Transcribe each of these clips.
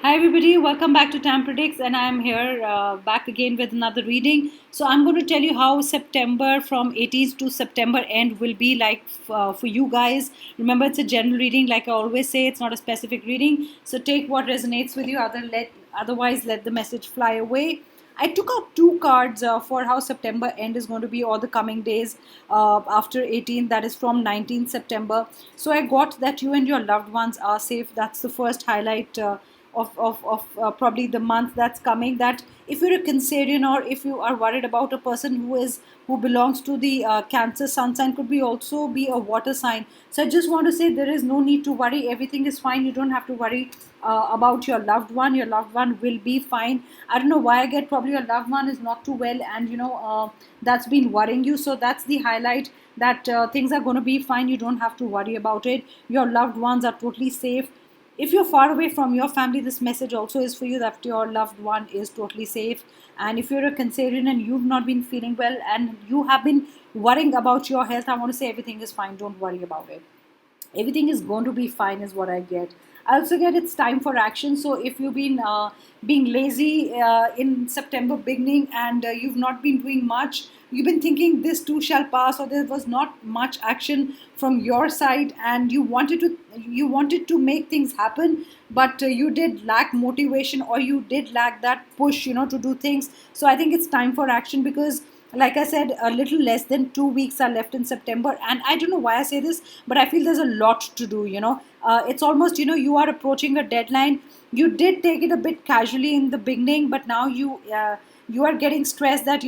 Hi everybody, welcome back to Time Predicts, and I'm here back again with another reading. So I'm going to tell you how September from 18th to September end will be like for you guys. Remember, it's a general reading, like I always say. It's not a specific reading. So take what resonates with you. Otherwise, let the message fly away. I took out two cards for how September end is going to be, or the coming days after 18th, that is from 19th September. So I got that you and your loved ones are safe. That's the first highlight. Of probably the month that's coming, that if you're a Cancerian or if you are worried about a person who belongs to the Cancer sun sign, could be also be a water sign. So I just want to say there is no need to worry. Everything is fine. You don't have to worry about your loved one. Your loved one will be fine. I don't know why I get probably your loved one is not too well, and that's been worrying you. So that's the highlight, that things are going to be fine. You don't have to worry about it. Your loved ones are totally safe. If you're far away from your family, this message also is for you, that your loved one is totally safe. And if you're a Cancerian and you've not been feeling well and you have been worrying about your health, I want to say everything is fine. Don't worry about it. Everything is going to be fine, is what I get. I also get it's time for action. So if you've been being lazy in September beginning, and you've not been doing much, you've been thinking this too shall pass, or there was not much action from your side, and you wanted to make things happen, but you did lack motivation, or you did lack that push, to do things. So I think it's time for action, because like I said, a little less than 2 weeks are left in September. And I don't know why I say this, but I feel there's a lot to do. It's almost, you are approaching a deadline. You did take it a bit casually in the beginning, but now you are getting stressed that,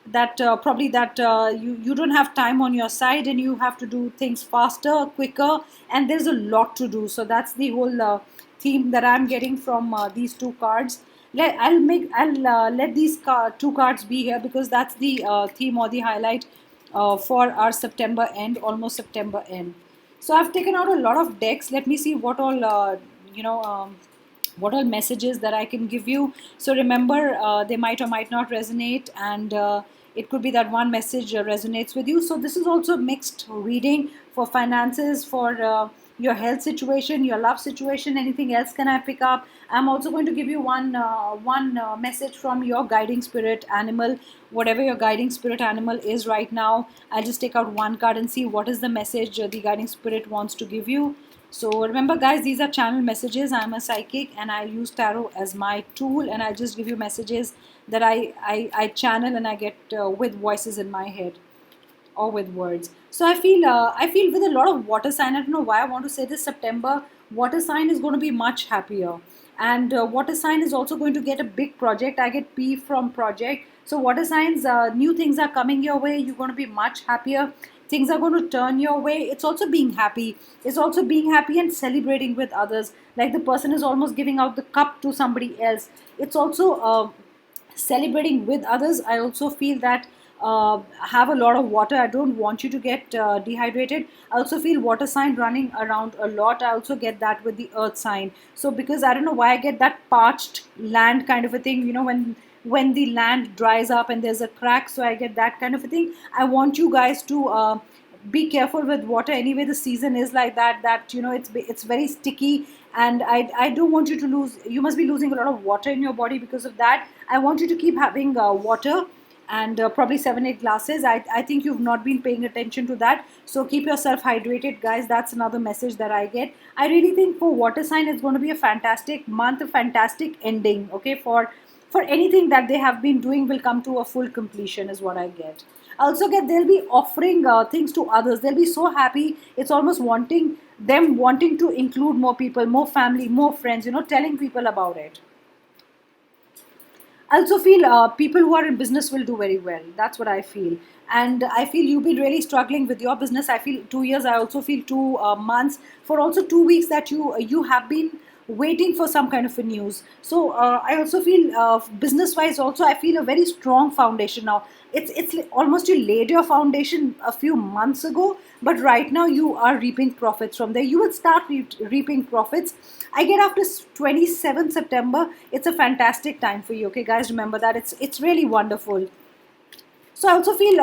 that probably that you don't have time on your side, and you have to do things faster, quicker, and there's a lot to do. So that's the whole theme that I'm getting from these two cards. I'll let these two cards be here, because that's the theme or the highlight for our September end, almost September end. So I've taken out a lot of decks. Let me see what all you know. What all messages that I can give you. So remember, they might or might not resonate, and it could be that one message resonates with you. So this is also mixed reading for finances, for your health situation, your love situation. Anything else can I pick up? I'm also going to give you one message from your guiding spirit animal, whatever your guiding spirit animal is right now. I'll just take out one card and see what is the message the guiding spirit wants to give you. So remember, guys, these are channel messages. I'm a psychic and I use tarot as my tool, and I just give you messages that I channel, and I get with voices in my head or with words. So I feel with a lot of water sign. I don't know why I want to say this. September water sign is going to be much happier, and water sign is also going to get a big project. I get P from project. So water signs, new things are coming your way. You're going to be much happier. Things are going to turn your way. It's also being happy. It's also being happy and celebrating with others. Like the person is almost giving out the cup to somebody else. It's also celebrating with others. I also feel that have a lot of water. I don't want you to get dehydrated. I also feel water sign running around a lot. I also get that with the earth sign. So because I don't know why I get that parched land kind of a thing, when the land dries up and there's a crack, so I get that kind of a thing. I want you guys to be careful with water. Anyway, the season is like that, it's very sticky, and I don't want you to lose. You must be losing a lot of water in your body because of that. I want you to keep having water, and probably 7-8 glasses. I think you've not been paying attention to that, so keep yourself hydrated, guys. That's another message that I get. I really think for water sign it's going to be a fantastic month, a fantastic ending. Okay, for anything that they have been doing will come to a full completion, is what I get. I also get they'll be offering things to others. They'll be so happy. It's almost wanting to include more people, more family, more friends, telling people about it. I also feel people who are in business will do very well. That's what I feel. And I feel you've been really struggling with your business. I feel 2 years. I also feel 2 months. For also 2 weeks that you have been waiting for some kind of a news. So I also feel business wise also I feel a very strong foundation now. It's almost you laid your foundation a few months ago, but right now you are reaping profits from there. You will start reaping profits. I get after 27th September. It's a fantastic time for you. Okay, guys, remember that it's really wonderful. So I also feel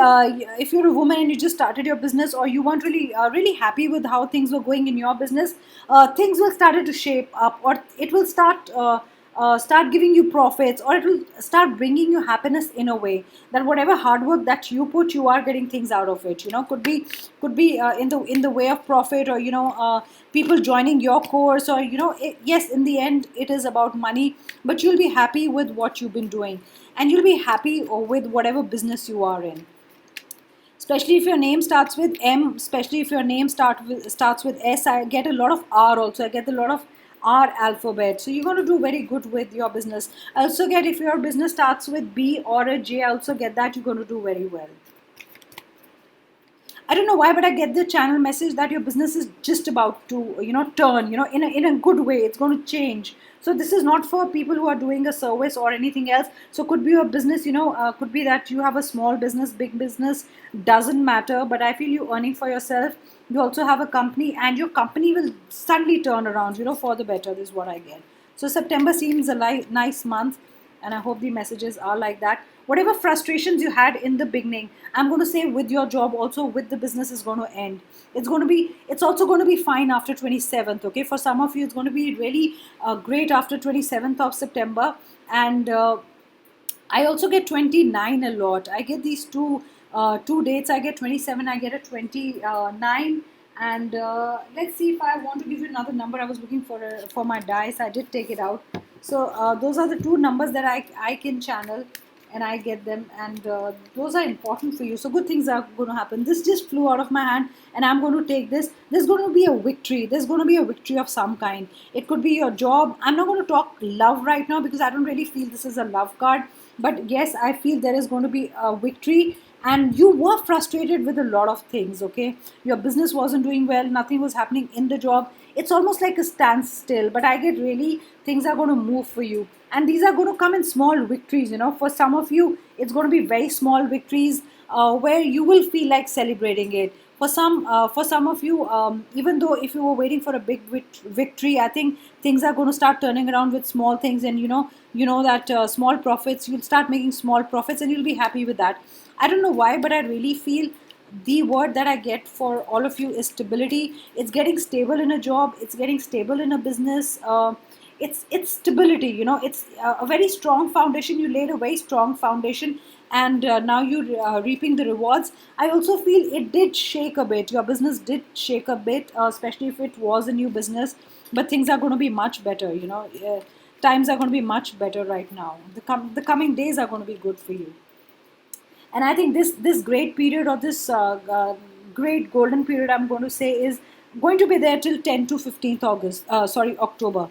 if you're a woman and you just started your business, or you weren't really happy with how things were going in your business, things will start to shape up, or it will start giving you profits, or it will start bringing you happiness in a way that whatever hard work that you put, you are getting things out of it. Could be in the way of profit, or people joining your course, or yes, in the end it is about money, but you'll be happy with what you've been doing, and you'll be happy with whatever business you are in. Especially if your name starts with M, especially if your name starts with S. I get a lot of R also. I get a lot of R alphabet. So you're going to do very good with your business. I also get, if your business starts with B or a J, I also get that you're going to do very well. I don't know why, but I get the channel message that your business is just about to, turn, in a good way. It's going to change. So this is not for people who are doing a service or anything else. So could be your business, could be that you have a small business, big business, doesn't matter. But I feel you earning for yourself. You also have a company, and your company will suddenly turn around, for the better. This is what I get. So September seems a nice month, and I hope the messages are like that. Whatever frustrations you had in the beginning, I'm going to say, with your job, also with the business, is going to end. It's also going to be fine after 27th. Okay, for some of you it's going to be really great after 27th of September. And I also get 29 a lot. I get these two dates. I get 27. I get a 29. And let's see if I want to give you another number. I was looking for my dice. I did take it out. So those are the two numbers that I can channel, and I get them, and those are important for you. So good things are going to happen. This just flew out of my hand, and I'm going to take this. There's going to be a victory. There's going to be a victory of some kind. It could be your job. I'm not going to talk love right now because I don't really feel this is a love card. But yes, I feel there is going to be a victory. And you were frustrated with a lot of things, okay? Your business wasn't doing well, nothing was happening in the job. It's almost like a standstill, but I get really things are going to move for you. And these are going to come in small victories, For some of you, it's going to be very small victories where you will feel like celebrating it. For some of you, even though if you were waiting for a big victory, I think things are going to start turning around with small things, and you know that small profits. You'll start making small profits, and you'll be happy with that. I don't know why, but I really feel the word that I get for all of you is stability. It's getting stable in a job. It's getting stable in a business. It's stability. It's a very strong foundation. You laid a very strong foundation, and now you're reaping the rewards. I also feel it did shake a bit. Your business did shake a bit, especially if it was a new business. But things are going to be much better. Times are going to be much better right now. The coming days are going to be good for you. And I think this great period, or this great golden period, I'm going to say, is going to be there till 10 to 15th August. Sorry, October.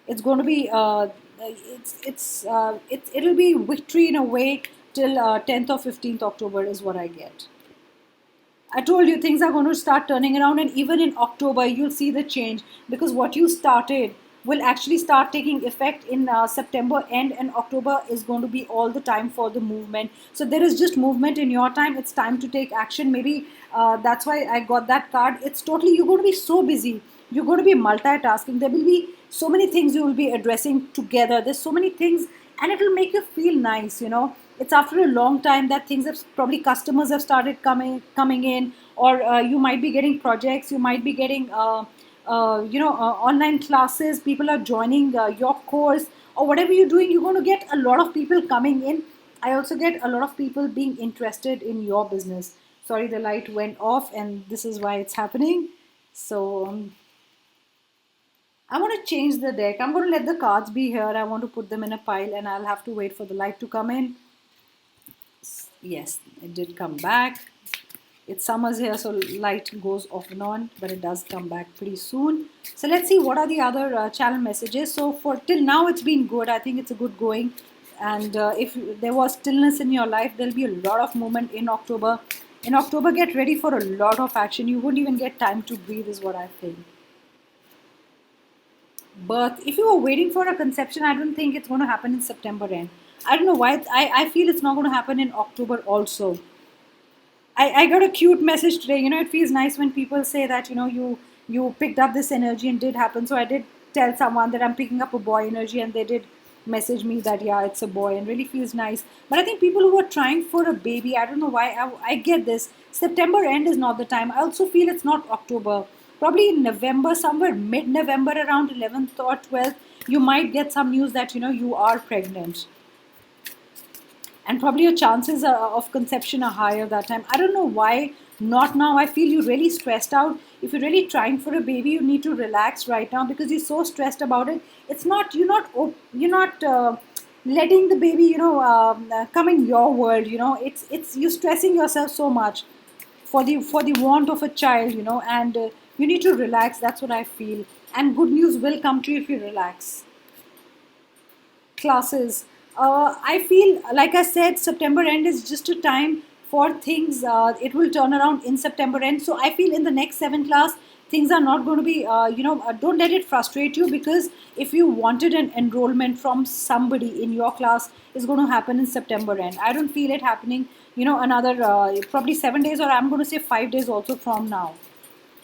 It's going to be it'll be victory in a way till 10th or 15th October is what I get. I told you things are going to start turning around, and even in October, you'll see the change, because what you started will actually start taking effect in September end, and October is going to be all the time for the movement. So there is just movement in your time. It's time to take action. Maybe that's why I got that card. It's totally, you're going to be so busy. You're going to be multitasking. There will be so many things you will be addressing together. There's so many things, and it will make you feel nice. It's after a long time that things have, probably customers have started coming in, or you might be getting projects. You might be getting online classes. People are joining your course, or whatever you're doing. You're going to get a lot of people coming in. I also get a lot of people being interested in your business. Sorry, the light went off, and this is why it's happening. So I want to change the deck. I'm going to let the cards be here. I want to put them in a pile, and I'll have to wait for the light to come in. Yes, it did come back. It's summers here, so light goes off and on, but it does come back pretty soon. So let's see what are the other channel messages. So for till now, it's been good. I think it's a good going. And if there was stillness in your life, there'll be a lot of movement in October. In October, get ready for a lot of action. You wouldn't even get time to breathe, is what I think. Birth. If you were waiting for a conception, I don't think it's going to happen in September end. I don't know why. I feel it's not going to happen in October also. I got a cute message today. It feels nice when people say that, you picked up this energy and did happen. So I did tell someone that I'm picking up a boy energy, and they did message me that yeah, it's a boy, and really feels nice. But I think people who are trying for a baby, I don't know why. I get this. September end is not the time. I also feel it's not October. Probably in November, somewhere mid-November, around 11th or 12th, you might get some news that you are pregnant, and probably your chances of conception are higher that time. I don't know why not now. I feel you're really stressed out. If you're really trying for a baby, you need to relax right now because you're so stressed about it. It's not you're not letting the baby come in your world. It's you stressing yourself so much for the want of a child, and you need to relax. That's what I feel. And good news will come to you if you relax. Classes. I feel, like I said, September end is just a time for things. It will turn around in September end. So I feel in the next seven class, things are not going to be, don't let it frustrate you, because if you wanted an enrollment from somebody in your class, is going to happen in September end. I don't feel it happening, another probably 7 days, or I'm going to say 5 days also from now.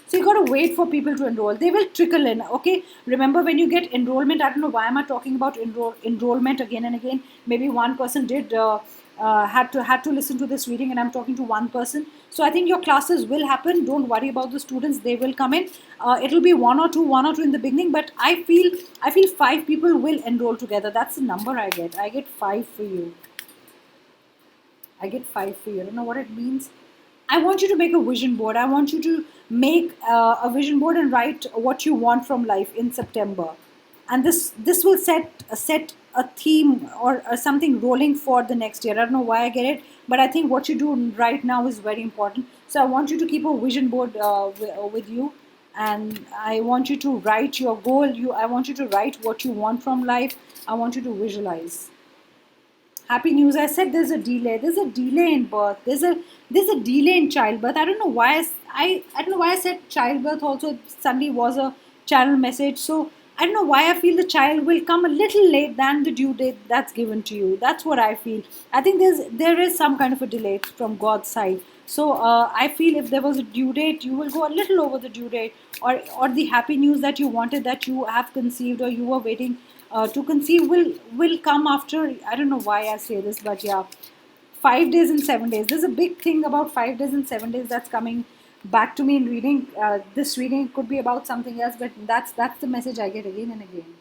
So you got to wait for people to enroll. They will trickle in. Okay. Remember when you get enrollment. I don't know why am I talking about enrollment again and again. Maybe one person did had to listen to this reading, and I'm talking to one person. So I think your classes will happen. Don't worry about the students. They will come in. It'll be one or two in the beginning. But I feel five people will enroll together. That's the number I get. I get five for you. I get five for you. I don't know what it means. I want you to make a vision board. I want you to make a vision board and write what you want from life in September, and this will set a theme, or something rolling for the next year. I don't know why I get it, but I think what you do right now is very important. So I want you to keep a vision board with you, and I want you to write your goal. I want you to write what you want from life. I want you to visualize. Happy news. I said there's a delay. There's a delay in birth. There's a delay in childbirth. I don't know why I don't know why I said childbirth also suddenly was a channel message. So I don't know why I feel the child will come a little late than the due date that's given to you. That's what I feel. I think there is some kind of a delay from God's side. So I feel if there was a due date, you will go a little over the due date, or the happy news that you wanted, that you have conceived or you were waiting to conceive, will come after. I don't know why I say this, but yeah, 5 days and 7 days. There's a big thing about 5 days and 7 days that's coming back to me in reading. This reading could be about something else, but that's the message I get again and again.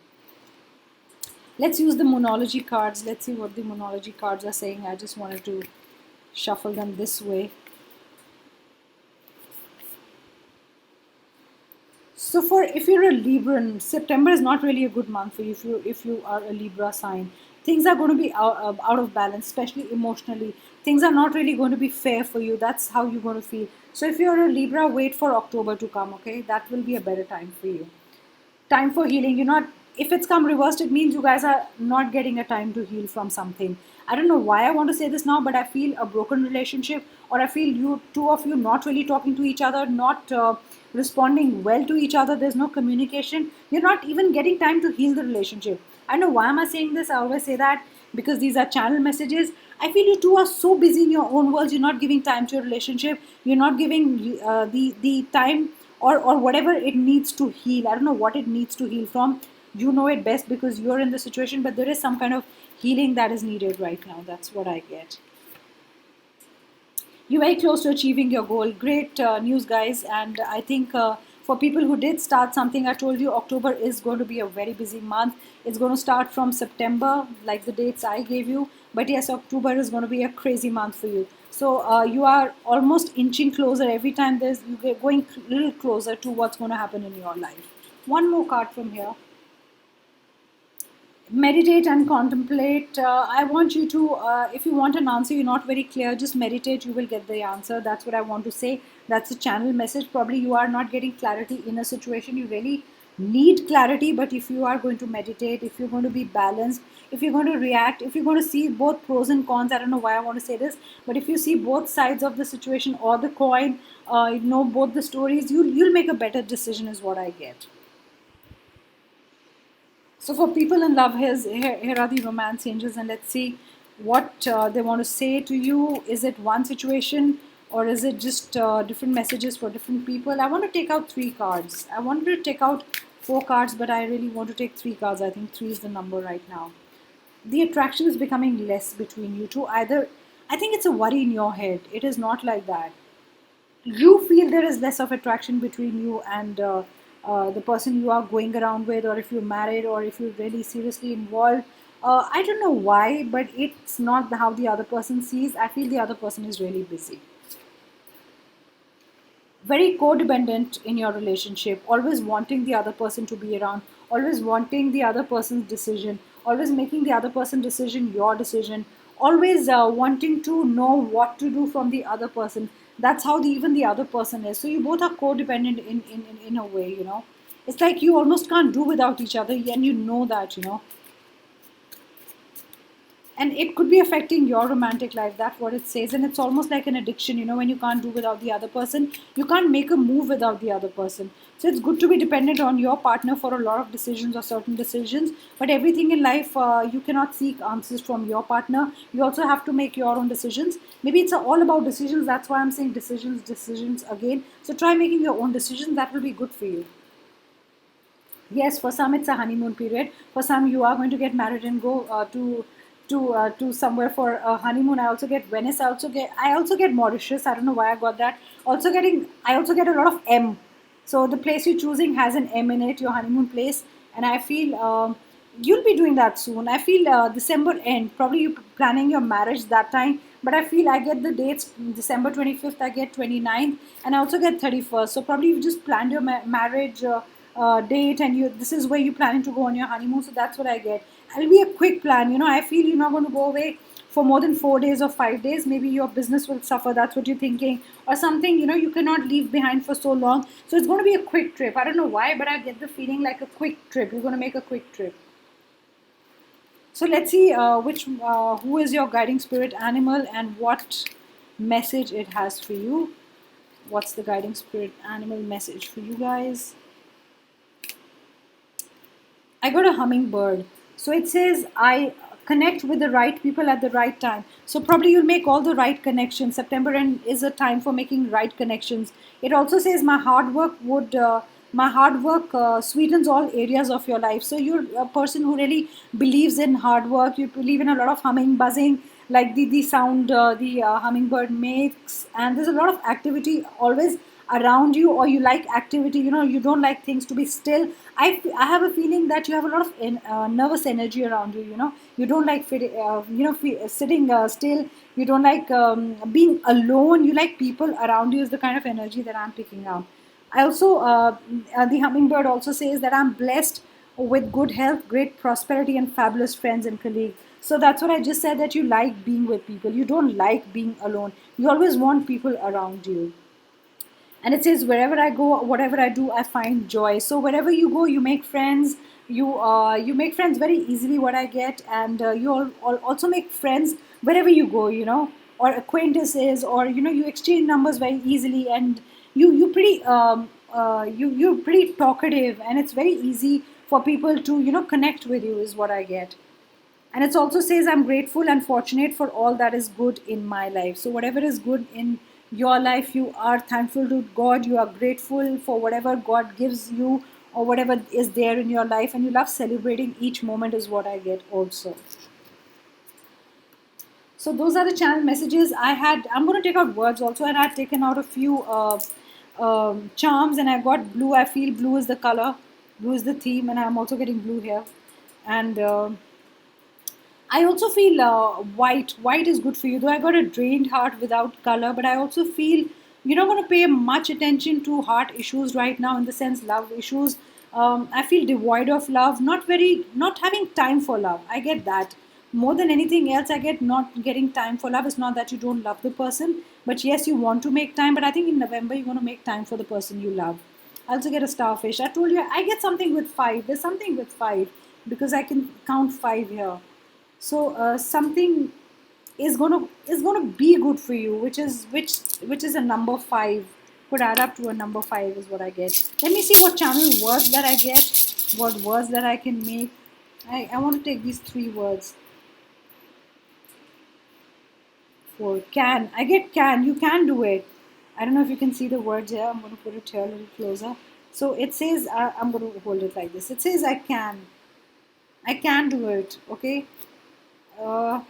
Let's use the Moonology cards. Let's see what the Moonology cards are saying. I just wanted to shuffle them this way. So for if you're a Libran, September is not really a good month for you. If you are a Libra sign, things are going to be out of balance, especially emotionally. Things are not really going to be fair for you. That's how you're going to feel. So if you're a Libra, wait for October to come. Okay, that will be a better time for you. Time for healing. You're not, if it's come reversed, it means you guys are not getting a time to heal from something. I don't know why I want to say this now, but I feel a broken relationship, or I feel you two of you not really talking to each other, not responding well to each other. There's no communication. You're not even getting time to heal the relationship. I know why am I saying this. I always say that because these are channel messages. I feel you two are so busy in your own worlds. You're not giving time to your relationship. You're not giving the time, or whatever it needs to heal. I don't know what it needs to heal from. You know it best because you're in the situation, but there is some kind of healing that is needed right now. That's what I get. You're very close to achieving your goal. Great news, guys. And I think for people who did start something, I told you October is going to be a very busy month. It's going to start from September, like the dates I gave you. But yes, October is going to be a crazy month for you. So you are almost inching closer every time you get going a little closer to what's going to happen in your life. One more card from here. Meditate and contemplate. I want you to, if you want an answer, you're not very clear, just meditate, you will get the answer. That's what I want to say. That's a channel message. Probably you are not getting clarity in a situation. You really need clarity, but if you are going to meditate, if you're going to be balanced, if you're going to react, if you're going to see both pros and cons, I don't know why I want to say this, but if you see both sides of the situation or the coin, both the stories, you'll make a better decision, is what I get. So for people in love, here are the romance angels, and let's see what they want to say to you. Is it one situation, or is it just different messages for different people? I want to take out three cards. I wanted to take out four cards, but I really want to take three cards. I think three is the number right now. the attraction is becoming less between you two. Either, I think it's a worry in your head. It is not like that. You feel there is less of attraction between you and the person you are going around with, or if you're married, or if you're really seriously involved. I don't know why, but it's not how the other person sees. I feel the other person is really busy, very codependent in your relationship, always wanting the other person to be around, always wanting the other person's decision, always making the other person's decision your decision, always wanting to know what to do from the other person. That's how even the other person is. So you both are codependent in a way, you know. It's like you almost can't do without each other, and you know that, you know. And it could be affecting your romantic life. That's what it says. And it's almost like an addiction, you know, when you can't do without the other person, you can't make a move without the other person. So it's good to be dependent on your partner for a lot of decisions or certain decisions, but everything in life, you cannot seek answers from your partner. You also have to make your own decisions. Maybe it's all about decisions. That's why I'm saying decisions again. So try making your own decisions. That will be good for you. Yes, for some it's a honeymoon period. For some, you are going to get married and go to somewhere for a honeymoon. I also get Mauritius. I don't know why I got that. I also get a lot of M. So the place you're choosing has an M in it, your honeymoon place, and I feel you'll be doing that soon. I feel December end. Probably you planning your marriage that time. But I feel I get the dates December 25th, I get 29th, and I also get 31st. So probably you just planned your marriage date, and you this is where you're planning to go on your honeymoon. So that's what I get. It'll be a quick plan. You know, I feel you're not going to go away for more than 4 days or 5 days. Maybe your business will suffer. That's what you're thinking, or something. You know, you cannot leave behind for so long. So it's going to be a quick trip. I don't know why, but I get the feeling like a quick trip. You're going to make a quick trip. So let's see which who is your guiding spirit animal and what message it has for you. What's the guiding spirit animal message for you guys? I got a hummingbird. So it says I connect with the right people at the right time. So probably you'll make all the right connections. September end is a time for making right connections. It also says my hard work sweetens all areas of your life. So you're a person who really believes in hard work. You believe in a lot of humming, buzzing, like the sound the hummingbird makes. And there's a lot of activity always around you, or you like activity, you know, you don't like things to be still. I have a feeling that you have a lot of nervous energy around you, you know. You don't like sitting still. You don't like being alone. You like people around you is the kind of energy that I'm picking up. I also the hummingbird also says that I'm blessed with good health, great prosperity, and fabulous friends and colleagues. So that's what I just said, that you like being with people. You don't like being alone. You always want people around you. And it says wherever I go, whatever I do, I find joy. So wherever you go, you make friends. You make friends very easily, what I get. And you also make friends wherever you go, you know, or acquaintances, or you know, you exchange numbers very easily. And you're pretty talkative, and it's very easy for people to, you know, connect with you is what I get. And it also says I'm grateful and fortunate for all that is good in my life. So whatever is good in your life, you are thankful to God. You are grateful for whatever God gives you, or whatever is there in your life, and you love celebrating each moment is what I get also. So those are the channel messages I had. I'm going to take out words also, and I've taken out a few charms, and I got blue. I feel blue is the color, blue is the theme, and I'm also getting blue here. And I also feel white. White is good for you. Though I got a drained heart without color, but I also feel you're not going to pay much attention to heart issues right now. In the sense, love issues. I feel devoid of love. Not having time for love. I get that. More than anything else, I get not getting time for love. It's not that you don't love the person, but yes, you want to make time. But I think in November you're going to make time for the person you love. I also get a starfish. I told you I get something with five. There's something with five because I can count five here. So something is gonna be good for you, which is a number five. Could add up to a number five is what I get. Let me see what channel words that I get, what words that I can make. I want to take these three words. For can, I get can. You can do it. I don't know if you can see the words here. I'm going to put it here a little closer. So it says I'm going to hold it like this. It says I can do it. Okay. Uh,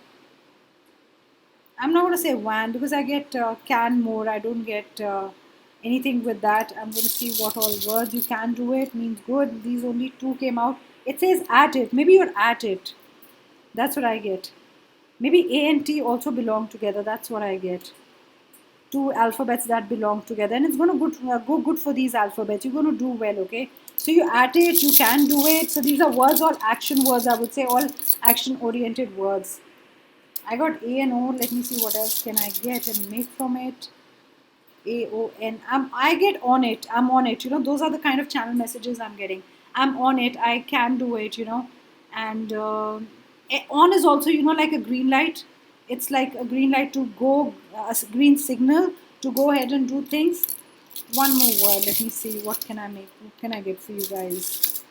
I'm not going to say WAN because I get can more. I don't get anything with that. I'm going to see what all words you can do it means good. These only two came out. It says at it. Maybe you're at it. That's what I get. Maybe A and T also belong together. That's what I get. Two alphabets that belong together, and it's going to go good for these alphabets. You're going to do well, okay? So you at it, you can do it. So these are words, all action words. I would say all action-oriented words. I got A and O. Let me see what else can I get and make from it. A O N. I get on it. I'm on it. You know, those are the kind of channel messages I'm getting. I'm on it. I can do it. You know, and on is also, you know, like a green light. It's like a green light to go, a green signal to go ahead and do things. One more word. Let me see. What can I make? What can I get for you guys?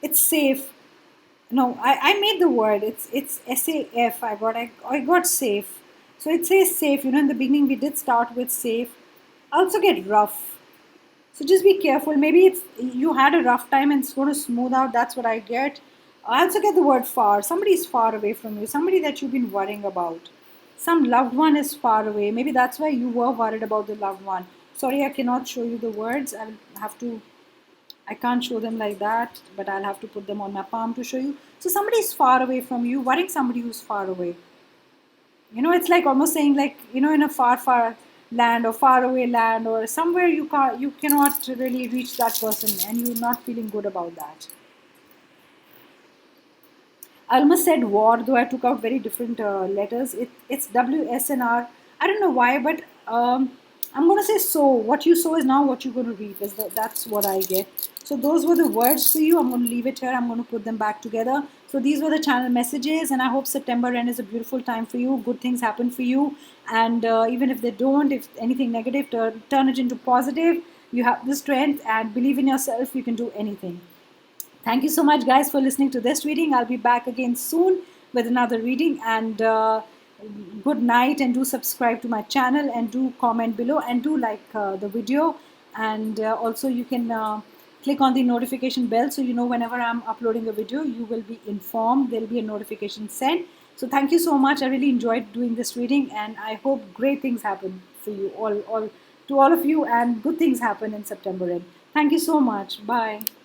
It's safe. No, I made the word. It's SAF. I got safe. So it says safe. You know, in the beginning we did start with safe. I also get rough. So just be careful. Maybe it's you had a rough time and it's going to smooth out. That's what I get. I also get the word far. Somebody is far away from you. Somebody that you've been worrying about. Some loved one is far away. Maybe that's why you were worried about the loved one. Sorry, I cannot show you the words. I'll have to I can't show them like that, but I'll have to put them on my palm to show you. So somebody is far away from you, worrying somebody who's far away. You know, it's like almost saying like, you know, in a far, far land or far away land or somewhere you cannot really reach that person and you're not feeling good about that. I almost said war, though I took out very different letters. It's W, S, and R. I don't know why, but I'm going to say so. What you sow is now what you're going to reap. That's what I get. So those were the words for you. I'm going to leave it here. I'm going to put them back together. So these were the channel messages, and I hope September end is a beautiful time for you. Good things happen for you, and even if they don't, if anything negative, turn it into positive. You have the strength and believe in yourself. You can do anything. Thank you so much, guys, for listening to this reading. I'll be back again soon with another reading. And good night. And do subscribe to my channel and do comment below and do like the video. And also, you can click on the notification bell so you know whenever I'm uploading a video, you will be informed. There'll be a notification sent. So thank you so much. I really enjoyed doing this reading, and I hope great things happen for you all to all of you, and good things happen in September end. Thank you so much. Bye.